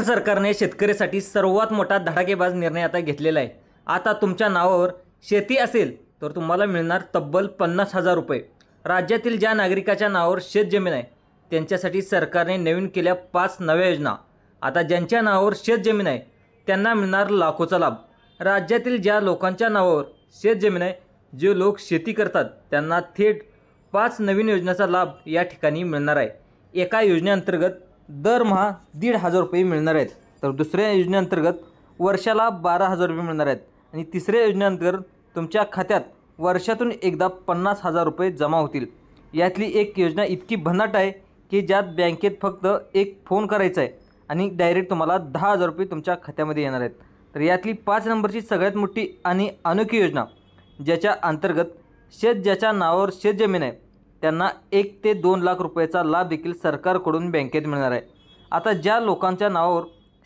सरकारने शेतकऱ्यासाठी सर्वात मोठा धडाकेबाज निर्णय आता घेतलेला आहे। आता तुमच्या नावावर शेती असेल तर तुम्हाला मिळणार तब्बल 50,000 रुपये। राज्यातील ज्या नागरिकाच्या नावावर शेतजमीन आहे त्यांच्यासाठी सरकारने नवीन केल्या 5 नव्या योजना। आता ज्यांच्या नावावर शेतजमीन आहे त्यांना मिळणार लाखोचा लाभ। राज्यातील ज्या लोकांच्या नावावर शेतजमीन आहे, जे लोक शेती करतात, त्यांना थेट 5 नवीन योजनेचा लाभ या ठिकाणी मिळणार आहे। एका योजनेअंतर्गत दरमहा 1,500 रुपये मिळणार आहेत, तर दुसऱ्या योजनेअंतर्गत वर्षाला 12,000 रुपये मिळणार आहेत आणि तिसऱ्या योजनेअंतर्गत तुमच्या खात्यात वर्षातून एकदा 50,000 रुपये जमा होतील। यातली एक योजना इतकी भन्नाट आहे की ज्यात बँकेत फक्त एक फोन करायचा आहे आणि डायरेक्ट तुम्हाला 10,000 रुपये तुमच्या खात्यामध्ये येणार आहेत। तर यातली 5 नंबरची सगळ्यात मोठी आणि अनोखी योजना, ज्याच्या अंतर्गत ज्याच्या नावावर शेतजमीन आहे त्यांना 1 ते 2 लाख रुपयाचा लाभ देखील सरकारकडून बँकेत मिळणार आहे। आता ज्या लोकांच्या नावावर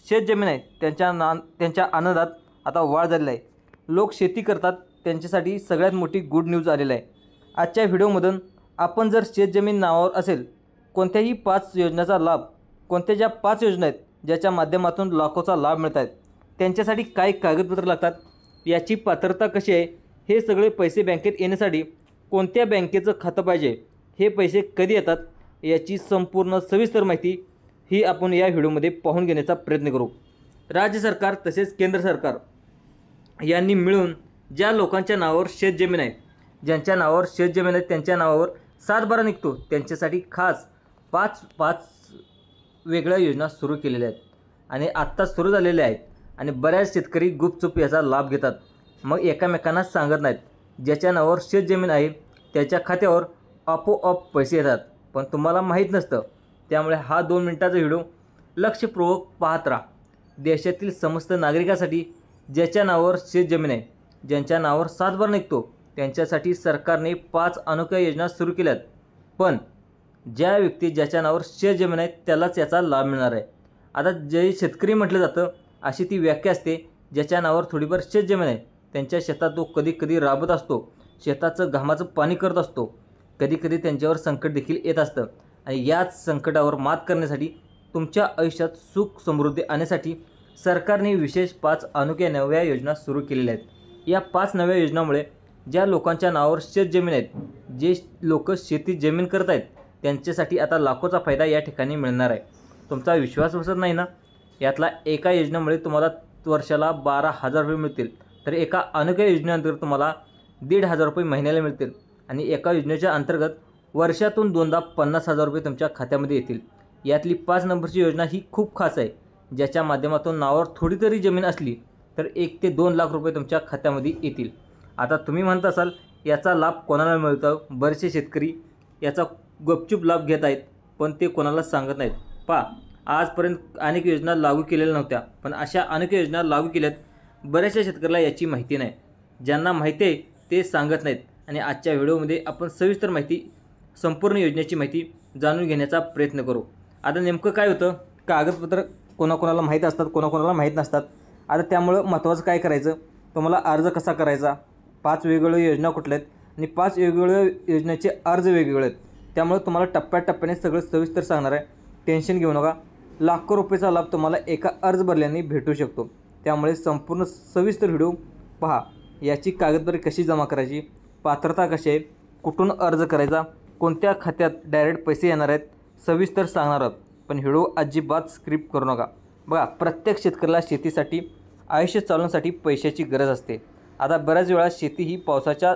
शेतजमीन आहे त्यांच्या आनंदात आता वाढ झालेला आहे। लोक शेती करतात त्यांच्यासाठी सगळ्यात मोठी गुड न्यूज आलेला आहे। आजच्या व्हिडिओमधून आपण जर शेतजमीन नावावर असेल, कोणत्याही 5 योजनेचा लाभ, कोणत्या ज्या 5 योजना आहेत ज्याच्या माध्यमातून लाखोचा लाभ मिळत आहेत, त्यांच्यासाठी काय कागदपत्र लागतात, याची पात्रता कशी आहे, हे सगळे पैसे बँकेत येण्यासाठी कोणत्या बँकेचं खातं पाहिजे, हे पैसे कधी येतात, याची संपूर्ण सविस्तर माहिती ही आपण या व्हिडिओमध्ये पाहून घेण्याचा प्रयत्न करू। राज्य सरकार तसेच केंद्र सरकार यांनी मिळून ज्या लोकांच्या नावावर शेतजमीन आहे, ज्यांच्या नावावर शेतजमीन आहे त्यांच्या नावावर 7/12 निघतो, त्यांच्यासाठी खास 5 वेगळ्या योजना सुरू केलेल्या आहेत आणि आत्ता सुरू झालेल्या आहेत आणि बऱ्याच शेतकरी गुपचूप याचा लाभ घेतात, मग एकमेकांना सांगत नाहीत। ज्याच्या नावावर शेतजमीन आहे त्याच्या खात्यावर आपोआप पैसे येतात, पण तुम्हाला माहीत नसतं। त्यामुळे हा 2 मिनिटाचा व्हिडिओ लक्षपूर्वक पाहत राहा। देशातील समस्त नागरिकांसाठी ज्याच्या नावावर शेतजमीन आहे, ज्यांच्या नावावर 7/12 निघतो, त्यांच्यासाठी सरकारने 5 अनोख्या योजना सुरू केल्यात, पण ज्या व्यक्ती ज्याच्या नावावर शेतजमीन आहे त्यालाच याचा लाभ मिळणार आहे। आता जे शेतकरी म्हटलं जातं अशी ती व्याख्या असते, ज्याच्या नावावर थोडीफार शेतजमीन आहे त्यांच्या शेतात तो कधी राबत असतो, शेताचं घामाचं पाणी करत असतो, कधी त्यांच्यावर संकट देखील येत असतं आणि याच संकटावर मात करण्यासाठी तुमच्या आयुष्यात सुख समृद्धी आणण्यासाठी सरकारने विशेष 5 अनोख्या नव्या योजना सुरू केलेल्या आहेत। या 5 नव्या योजनांमुळे ज्या लोकांच्या नावावर शेतजमीन आहेत, जे लोक शेती जमीन करत आहेत, त्यांच्यासाठी आता लाखोचा फायदा या ठिकाणी मिळणार आहे। तुमचा विश्वास बसत नाही ना? यातला एका योजनेमुळे तुम्हाला वर्षाला 12,000 रुपये मिळतील, तर एका अनोख्या योजनेअंतर्गत तुम्हाला 1,500 रुपये महिन्याला मिळतील आणि एका योजनेच्या अंतर्गत वर्षातून 2दा 50,000 रुपये तुमच्या खात्यामध्ये येतील। यातली 5 नंबरची योजना ही खूप खास आहे, ज्याच्या माध्यमातून नावावर थोडी तरी जमीन असली तर 1 ते 2 लाख रुपये तुमच्या खात्यामध्ये येतील। आता तुम्ही म्हणत असाल याचा लाभ कोणाला मिळतो? बरेचसे शेतकरी याचा गुपचूप लाभ घेत आहेत, पण ते कोणाला सांगत नाहीत। आजपर्यंत अनेक योजना लागू केलेल्या नव्हत्या, पण अशा अनेक योजना लागू केल्यात, बऱ्याचशा शेतकऱ्याला याची माहिती नाही। ज्यांना माहिती आहे ते सांगत नाहीत आणि आजच्या व्हिडिओमध्ये आपण सविस्तर माहिती, संपूर्ण योजनेची माहिती जाणून घेण्याचा प्रयत्न करू। आता नेमकं काय होतं, कागदपत्र कोणाकोणाला माहीत असतात, कोणाकोणाला माहीत नसतात। आता त्यामुळं महत्त्वाचं काय करायचं, तुम्हाला अर्ज कसा करायचा, 5 वेगवेगळ्या योजना कुठल्या आहेत आणि 5 वेगवेगळ्या योजनेचे अर्ज वेगवेगळे आहेत, त्यामुळे तुम्हाला टप्प्याटप्प्याने सगळं सविस्तर सांगणार आहे। टेन्शन घेऊ नका, लाखो रुपयाचा लाभ तुम्हाला एका अर्ज भरल्याने भेटू शकतो। त्यामुळे संपूर्ण सविस्तर व्हिडिओ पहा। याची कागदपत्रे कशी जमा करायची, पात्रता कशी आहे, कुठून अर्ज करायचा, कोणत्या खात्यात डायरेक्ट पैसे येणार आहेत, सविस्तर सांगणार आहोत, पण व्हिडिओ अजिबात स्क्रिप्ट करू नका। बघा, प्रत्येक शेतकऱ्याला शेतीसाठी, आयुष्य चालवण्यासाठी पैशाची गरज असते। आता बऱ्याच वेळा शेती ही पावसाच्या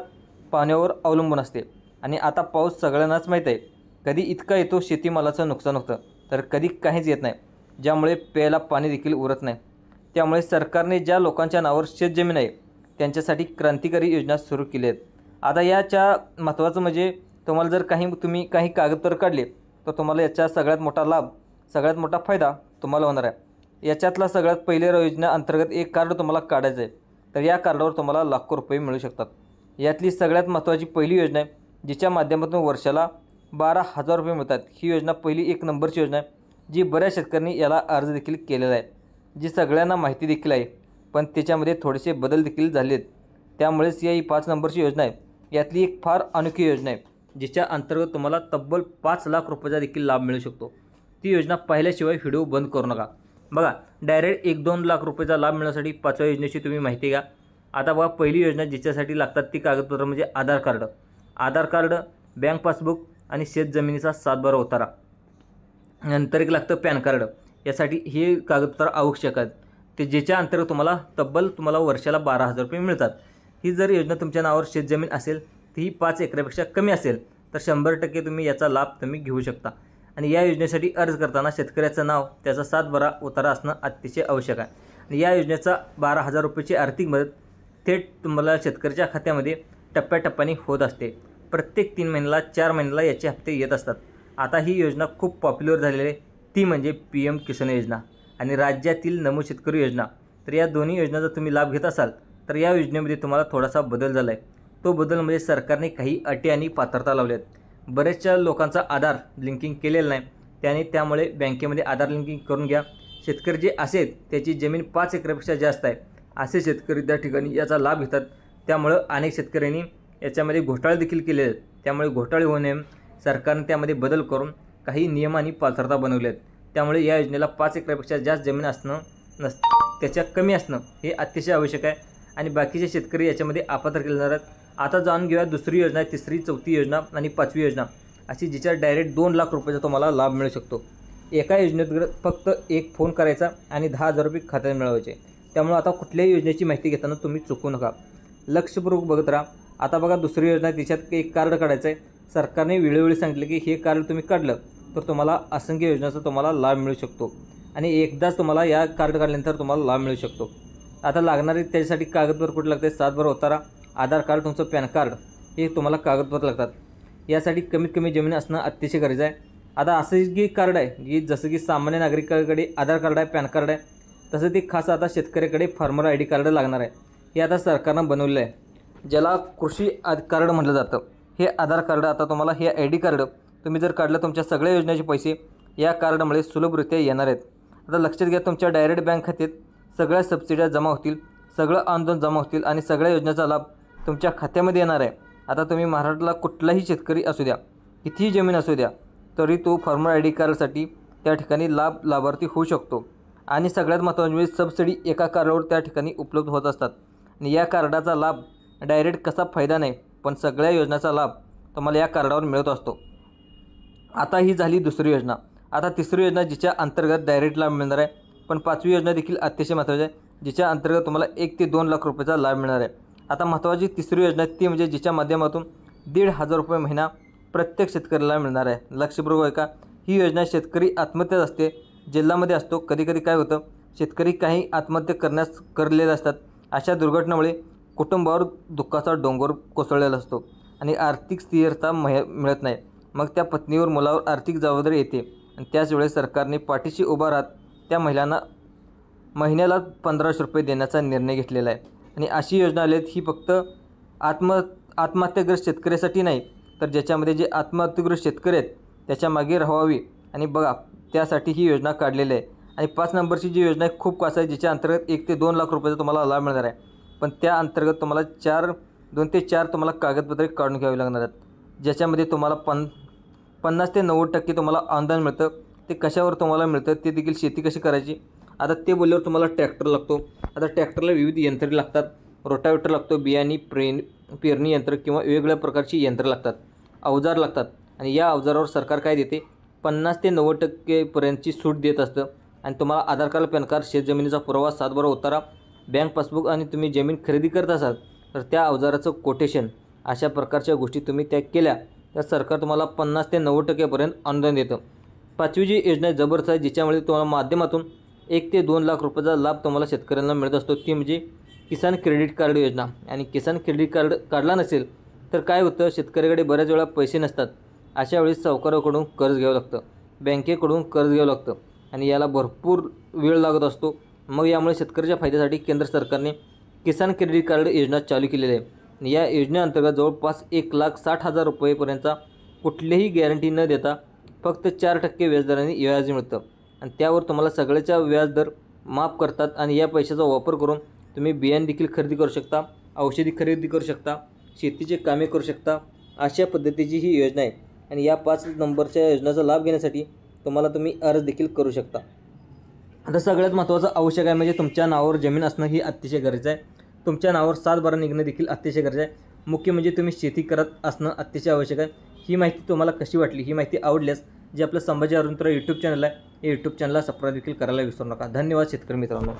पाण्यावर अवलंबून असते आणि आता पाऊस सगळ्यांनाच माहीत आहे, कधी इतका येतो शेतीमालाचं नुकसान होतं, तर कधी काहीच येत नाही, ज्यामुळे प्यायला पाणी देखील उरत नाही। त्यामुळे सरकारने ज्या लोकांच्या नावावर शेतजमीन आहे त्यांच्यासाठी क्रांतिकारी योजना सुरू केली आहेत। आता याच्या महत्त्वाचं म्हणजे तुम्हाला जर तुम्ही काही कागदपत्र काढले तर तुम्हाला याचा सगळ्यात मोठा लाभ, सगळ्यात मोठा फायदा तुम्हाला होणार आहे। याच्यातला सगळ्यात पहिल्या योजना अंतर्गत एक कार्ड तुम्हाला काढायचं आहे, तर या कार्डावर तुम्हाला लाखो रुपये मिळू शकतात। यातली सगळ्यात महत्त्वाची पहिली योजना आहे, जिच्या माध्यमातून वर्षाला 12,000 रुपये मिळतात। ही योजना पहिली 1 नंबरची योजना आहे, जी बऱ्याच शेतकऱ्यांनी याला अर्ज देखील केलेला आहे, जी सगळ्यांना माहिती देखील आहे, पण त्याच्यामध्ये थोडेसे बदल देखील झाले आहेत। त्यामुळेच ही 5 नंबरची योजना आहे, यातली एक फार अनोखी योजना आहे, जिच्या अंतर्गत तुम्हाला तब्बल 5 लाख रुपयाचा देखील लाभ मिळू शकतो। ती योजना पाहिल्याशिवाय व्हिडिओ बंद करू नका। बघा, डायरेक्ट 1-2 लाख रुपयाचा लाभ मिळण्यासाठी 5व्या योजनेची तुम्ही माहिती घ्या. आता बघा, पहिली योजना जिच्यासाठी लागतात ती कागदपत्र म्हणजे आधार कार्ड. आधार कार्ड, बँक पासबुक आणि शेत जमिनीचा 7/12 उतारा. नंतर एक लागतं पॅन कार्ड. यासाठी हे कागदपत्र आवश्यक आहेत, ते ज्याच्या अंतर्गत तुम्हाला वर्षाला 12,000 रुपये मिळतात. ही जर योजना तुमच्या नावावर शेतजमीन असेल, ती 5 एकरापेक्षा कमी असेल तर 100% तुम्ही याचा लाभ घेऊ शकता. आणि या योजनेसाठी अर्ज करताना शेतकऱ्याचं नाव, त्याचा 7/12 उतारा असणं अतिशय आवश्यक आहे. आणि या योजनेचा 12,000 रुपयाची आर्थिक मदत थेट तुम्हाला शेतकऱ्याच्या खात्यामध्ये टप्प्याटप्प्याने होत असते. प्रत्येक 3 महिन्याला 4 महिन्याला याचे हप्ते येत असतात. आता ही योजना खूप पॉप्युलर झालेली आहे, ती म्हणजे PM किसान योजना आणि राज्यातील नमो शेतकरी योजना. तर या दोन्ही योजनांचा तुम्ही लाभ घेत असाल तर या योजनेमध्ये तुम्हाला थोडासा बदल झाला आहे. तो बदल म्हणजे सरकारने काही अटी आणि पात्रता लावल्या आहेत. बऱ्याचशा लोकांचा आधार लिंकिंग केलेलं नाही, त्यामुळे बँकेमध्ये आधार लिंकिंग करून घ्या. शेतकरी जे असेल त्याची जमीन 5 एकरापेक्षा जास्त आहे असे शेतकरी त्या ठिकाणी याचा लाभ घेतात. त्यामुळं अनेक शेतकऱ्यांनी याच्यामध्ये घोटाळे देखील केले आहेत. त्यामुळे घोटाळे होऊ नये, सरकारने त्यामध्ये बदल करून काही नियम आणि पात्रता बनवले आहेत. त्यामुळे या योजनेला 5 एकरापेक्षा जास्त जमीन असणं त्याच्या कमी असणं हे अतिशय आवश्यक आहे. आणि बाकीचे शेतकरी याच्यामध्ये अपात्र केले जाणार आहेत. आता जाणून घेऊया दुसरी योजना, तिसरी, चौथी योजना आणि 5वी योजना, अशी जिच्यात डायरेक्ट 2 लाख रुपयाचा तुम्हाला लाभ मिळू शकतो. एका योजनेत फक्त एक फोन करायचा आणि 10,000 रुपये खात्यात मिळवायचे. त्यामुळे आता कुठल्याही योजनेची माहिती घेताना तुम्ही चुकू नका, लक्षपूर्वक बघत राहा. आता बघा, दुसरी योजना, तिच्यात एक कार्ड काढायचं आहे. सरकारने वेळोवेळी सांगितलं की हे कार्ड तुम्ही काढलं तर तुम्हाला असंख्य योजनांचा तुम्हाला लाभ मिळू शकतो आणि एकदाच तुम्हाला या कार्ड काढल्यानंतर तुम्हाला लाभ मिळू शकतो. आता लागणारे त्याच्यासाठी कागदपत्र कुठे लागते? 7/12 उतारा, आधार कार्ड, तुमचं पॅन कार्ड, हे तुम्हाला कागदपत्र लागतात. यासाठी कमीत कमी जमीन असणं अतिशय गरजेचं आहे. आता असं की कार्ड आहे की जसं की सामान्य नागरिकाकडे आधार कार्ड आहे, पॅन कार्ड आहे, तसं ते खास आता शेतकऱ्याकडे फार्मर ID कार्ड लागणार आहे. हे आता सरकारनं बनवलेलं आहे, ज्याला कृषी कार्ड म्हटलं जातं. हे आधार कार्ड आता तुम्हाला, हे ID कार्ड तुम्ही जर काढलं, तुमच्या सगळ्या योजनेचे पैसे या कार्डमुळे सुलभरित्या येणार आहेत. आता लक्षात घ्या, तुमच्या डायरेक्ट बँक खात्यात सगळ्या सबसिड्या जमा होतील, सगळं अनुदान जमा होतील आणि सगळ्या योजनेचा लाभ तुमच्या खात्यामध्ये येणार आहे. आता तुम्ही महाराष्ट्राला कुठलाही शेतकरी असू द्या, कितीही जमीन असू द्या, तरी तो फार्मर ID कार्डसाठी त्या ठिकाणी लाभार्थी होऊ शकतो. आणि सगळ्यात महत्त्वाचं म्हणजे सबसिडी एका कार्डावर त्या ठिकाणी उपलब्ध होत असतात. आणि या कार्डाचा लाभ डायरेक्ट कसा फायदा नाही, पण सगळ्या योजनाचा लाभ तुम्हाला या कार्डावर मिळत असतो. आता ही झाली दुसरी योजना. आता तिसरी योजना, जिच्या अंतर्गत डायरेक्ट लाभ मिळणार आहे. पण 5वी योजना देखील अतिशय महत्त्वाची आहे, जिच्या अंतर्गत तुम्हाला 1 ते 2 लाख रुपयाचा लाभ मिळणार आहे. आता महत्त्वाची तिसरी योजना ती म्हणजे जिच्या माध्यमातून 1,500 रुपये महिना प्रत्येक शेतकऱ्याला मिळणार आहे. लक्षपूर्वक आहे का? ही योजना शेतकरी आत्महत्या असते, जिल्ह्यामध्ये असतो. कधीकधी काय होतं, शेतकरी काही आत्महत्या करलेले असतात. अशा दुर्घटनेमुळे कुटुंबावर दुःखाचा डोंगर कोसळलेला असतो आणि आर्थिक स्थिरता मिळत नाही. मग त्या पत्नीवर, मुलावर आर्थिक जबाबदारी येते आणि त्याच वेळेस सरकारने पाठीशी उभा राहत त्या महिलांना महिन्याला 1,500 रुपये देण्याचा निर्णय घेतलेला आहे. आणि अशी योजना आली ही फक्त आत्महत्याग्रस्त शेतकऱ्यासाठी नाही, तर ज्याच्यामध्ये जे आत्महत्याग्रस्त शेतकरी आहेत त्याच्यामागे राहावी. आणि बघा, त्यासाठी ही योजना काढलेली आहे. आणि 5 नंबरची जी योजना आहे खूप खास आहे, जिच्या अंतर्गत 1 ते 2 लाख रुपयाचा तुम्हाला लाभ मिळणार आहे. पण त्या अंतर्गत तुम्हाला 2 ते 4 तुम्हाला कागदपत्रे काढून घ्यावी लागणार आहेत, ज्याच्यामध्ये तुम्हाला 50 ते 90% तुम्हाला अनुदान मिळतं. ते कशावर तुम्हाला मिळतं, ते देखील शेती कशी करायची. आता ते बोलल्यावर तुम्हाला ट्रॅक्टर लागतो. आता ट्रॅक्टरला विविध यंत्रे लागतात, रोटावेटर लागतो, बियाणी, पेरणी यंत्र किंवा वेगवेगळ्या प्रकारची यंत्र लागतात, अवजार लागतात. आणि या अवजारावर सरकार काय देते? 50 ते 90% पर्यंतची सूट देत असतं. आणि तुम्हाला आधार कार्ड, पॅन कार्ड, शेतजमिनीचा पुरावा, 7/12 उतारा, बँक पासबुक आणि तुम्ही जमीन खरेदी करत असाल तर त्या अवजाराचं कोटेशन, अशा प्रकारच्या गोष्टी तुम्ही त्या केल्या तर सरकार तुम्हाला 50 ते 90% पर्यंत अनुदान देतं. 5वी जी योजना जबरदस्त आहे, जिच्यामुळे तुम्हाला माध्यमातून 1 ते 2 लाख रुपयाचा लाभ तुम्हाला शेतकऱ्यांना मिळत असतो, ती म्हणजे किसान क्रेडिट कार्ड योजना. आणि किसान क्रेडिट कार्ड काढला नसेल तर काय होतं, शेतकऱ्याकडे बऱ्याच वेळा पैसे नसतात. अशा वेळी सावकाराकडून कर्ज घ्यावं लागतं, बँकेकडून कर्ज घ्यावं लागतं आणि याला भरपूर वेळ लागत असतो. मग यामुळे शेतकऱ्याच्या फायद्यासाठी केंद्र सरकारने किसान क्रेडिट कार्ड योजना चालू केलेली आहे. आणि या योजनेअंतर्गत जवळपास 1,60,000 रुपयेपर्यंतचा कुठलीही गॅरंटी न देता फक्त 4% व्याजदराने व्याज मिळतं. आणि त्यावर तुम्हाला सगळ्याचा व्याजदर माफ करतात. आणि या पैशाचा वापर करून तुम्ही बियाणे देखील खरेदी करू शकता, औषधी खरेदी करू शकता, शेतीचे कामे करू शकता. अशा पद्धतीची ही योजना आहे. आणि या 5 नंबरच्या योजनेचा लाभ घेण्यासाठी तुम्ही अर्ज देखील करू शकता. आता सगळ्यात महत्त्वाचं आवश्यक आहे म्हणजे तुमच्या नावावर जमीन असणं ही अतिशय गरजेचं आहे. तुमच्या नावावर 7 बारा निघणं देखील अतिशय गरजेचं आहे. मुख्य म्हणजे तुम्ही शेती करत असणं अतिशय आवश्यक आहे. ही माहिती तुम्हाला कशी वाटली? ही माहिती आवडल्यास जे आपलं संभाजी अरुणतुरा यूट्यूब चॅनल आहे, हे यूट्यूब चॅनलला सबस्क्राईब देखील करायला विसरू नका. धन्यवाद शेतकरी मित्रांनो.